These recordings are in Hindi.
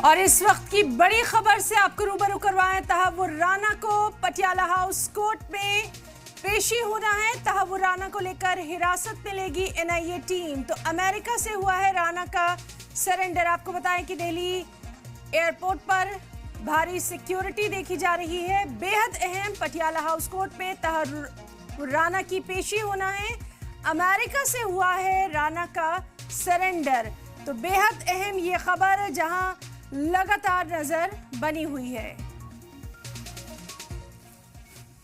और इस वक्त की बड़ी खबर से आपको रूबरू करवाएं। तहव्वुर राना को पटियाला हाउस कोर्ट में पेशी होना है। तहव्वुर राना को लेकर हिरासत में लेगी एनआईए टीम। तो अमेरिका से हुआ है राना का सरेंडर। आपको बताएं कि दिल्ली एयरपोर्ट पर भारी सिक्योरिटी देखी जा रही है। बेहद अहम, पटियाला हाउस कोर्ट में तहव्वुर राना की पेशी होना है। अमेरिका से हुआ है राना का सरेंडर। तो बेहद अहम ये खबर जहां लगातार नजर बनी हुई है।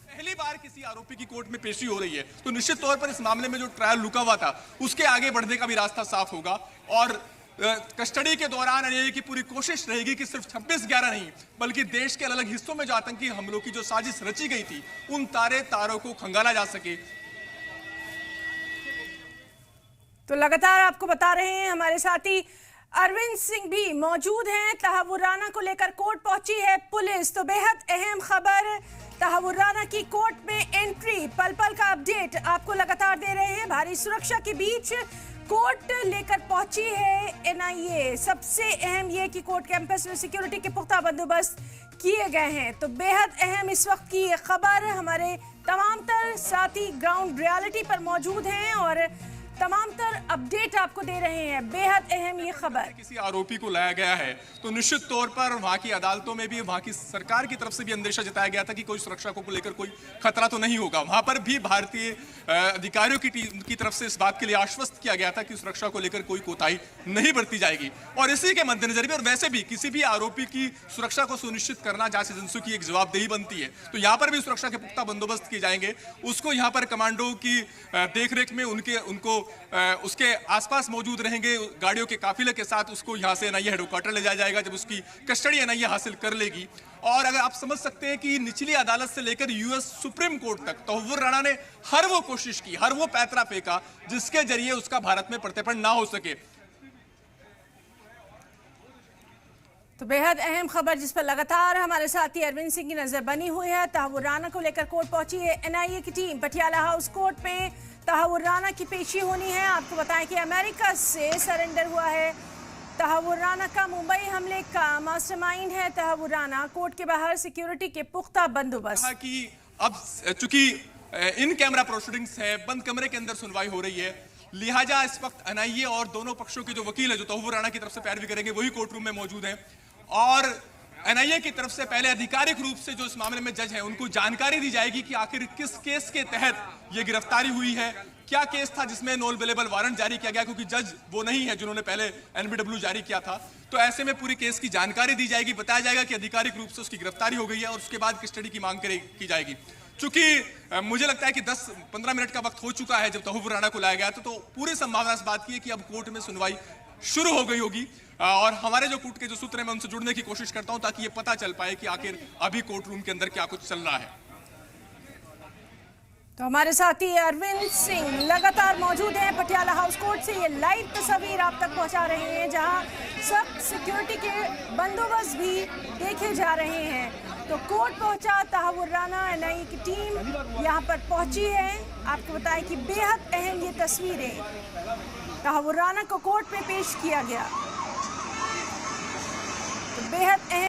पहली बार किसी आरोपी की कोर्ट में पेशी हो रही है तो निश्चित तौर पर इस मामले में जो ट्रायल रुका हुआ था उसके आगे बढ़ने का भी रास्ता साफ होगा। और कस्टडी के दौरान एनआईए की पूरी कोशिश रहेगी कि सिर्फ 26/11 नहीं बल्कि देश के अलग अलग हिस्सों में जो आतंकी हमलों की जो साजिश रची गई थी उन तारों को खंगाला जा सके। तो लगातार आपको बता रहे हैं हमारे साथी अरविंद सिंह भी मौजूद हैं। तहव्वुर राना को लेकर कोर्ट पहुंची है पुलिस। तो बेहद अहम खबर, तहव्वुर राना की कोर्ट में एंट्री, पल पल का अपडेट आपको लगातार दे रहे हैं। भारी सुरक्षा के बीच कोर्ट लेकर पहुंची है एनआईए। सबसे अहम ये कि कोर्ट कैंपस में सिक्योरिटी के पुख्ता बंदोबस्त किए गए हैं। तो बेहद अहम इस वक्त की ये खबर। हमारे तमाम तर साथी ग्राउंड रियलिटी पर मौजूद हैं और तमाम तर अपडेट आपको दे रहे हैं। बेहद अहम ये खबर। किसी आरोपी को लाया गया है तो निश्चित तौर पर वहां की अदालतों में भी, वहां की सरकार की तरफ से भी अंदेशा जताया गया था कि कोई सुरक्षा को लेकर कोई खतरा तो नहीं होगा। वहां पर भी भारतीय अधिकारियों की टीम की तरफ से इस बात के लिए आश्वस्त किया गया था कि सुरक्षा को लेकर कोई कोताही नहीं बरती जाएगी। और इसी के मद्देनजर भी, और वैसे भी किसी भी आरोपी की सुरक्षा को सुनिश्चित करना जांच एजेंसियों की एक जवाबदेही बनती है। तो यहाँ पर भी सुरक्षा के पुख्ता बंदोबस्त किए जाएंगे। उसको यहाँ पर कमांडो की देखरेख में उनको उसके आसपास मौजूद रहेंगे गाड़ियों के काफिले के साथ। उसको यहां से एनआईए हेडक्वार्टर ले जाया जाएगा जब उसकी कस्टडी एनआईए हासिल कर लेगी। और अगर आप समझ सकते हैं कि निचली अदालत से लेकर यूएस सुप्रीम कोर्ट तक तहव्वुर राणा ने हर वो कोशिश की, हर वो पैंतरा फेंका जिसके जरिए उसका भारत में प्रत्यर्पण ना हो सके। तो बेहद अहम खबर जिस पर लगातार हमारे साथी अरविंद सिंह की नजर बनी हुई है। तहव्वुर राना को लेकर कोर्ट पहुंची है एनआईए की टीम। पटियाला हाउस कोर्ट में तहव्वुर राना की पेशी होनी है। आपको बताएं कि अमेरिका से सरेंडर हुआ है तहव्वुर राना का। मुंबई हमले का मास्टरमाइंड है तहव्वुर राना। कोर्ट के बाहर सिक्योरिटी के पुख्ता बंदोबस्त। कि अब चूंकि इन कैमरा प्रोसीडिंग्स है, बंद कमरे के अंदर सुनवाई हो रही है, लिहाजा इस वक्त एनआईए और दोनों पक्षों के जो वकील है जो तहव्वुर राना की तरफ से पैरवी करेंगे वही कोर्ट रूम में मौजूद हैं। और एनआईए की तरफ से पहले आधिकारिक रूप से जो इस मामले में जज हैं उनको जानकारी दी जाएगी कि आखिर किस केस के तहत ये गिरफ्तारी हुई है, क्या केस था जिसमें नॉन अवेलेबल वारंट जारी किया गया, क्योंकि जज वो नहीं है जिन्होंने पहले एनबीडब्ल्यू जारी किया था। तो ऐसे में पूरी केस की जानकारी दी जाएगी, बताया जाएगा कि आधिकारिक रूप से उसकी गिरफ्तारी हो गई है और उसके बाद कस्टडी की मांग की जाएगी। चूंकि मुझे लगता है कि 10-15 मिनट का वक्त हो चुका है जब तहव्वुर राना को लाया गया था, तो पूरी संभावना इस बात की है कि अब कोर्ट में सुनवाई शुरू हो गई होगी। और हमारे जो कोर्ट के जो सूत्र हैं मैं उनसे जुड़ने की कोशिश करता हूं ताकि ये पता चल पाए कि आखिर अभी कोर्ट रूम के अंदर क्या कुछ चल रहा है। तो हमारे साथी अरविंद सिंह लगातार मौजूद हैं पटियाला हाउस कोर्ट से। ये लाइव तस्वीर आप तक पहुंचा रहे हैं जहां सब सिक्योरिटी के बंदोबस्त भी देखे जा रहे हैं। तो कोर्ट पहुंचा तहव्वुर राना, एनआईए की टीम यहां पर पहुंची है। आपको बताएं कि बेहद अहम ये तस्वीरें, तहव्वुर राना को कोर्ट में पेश किया गया। तो बेहद अहम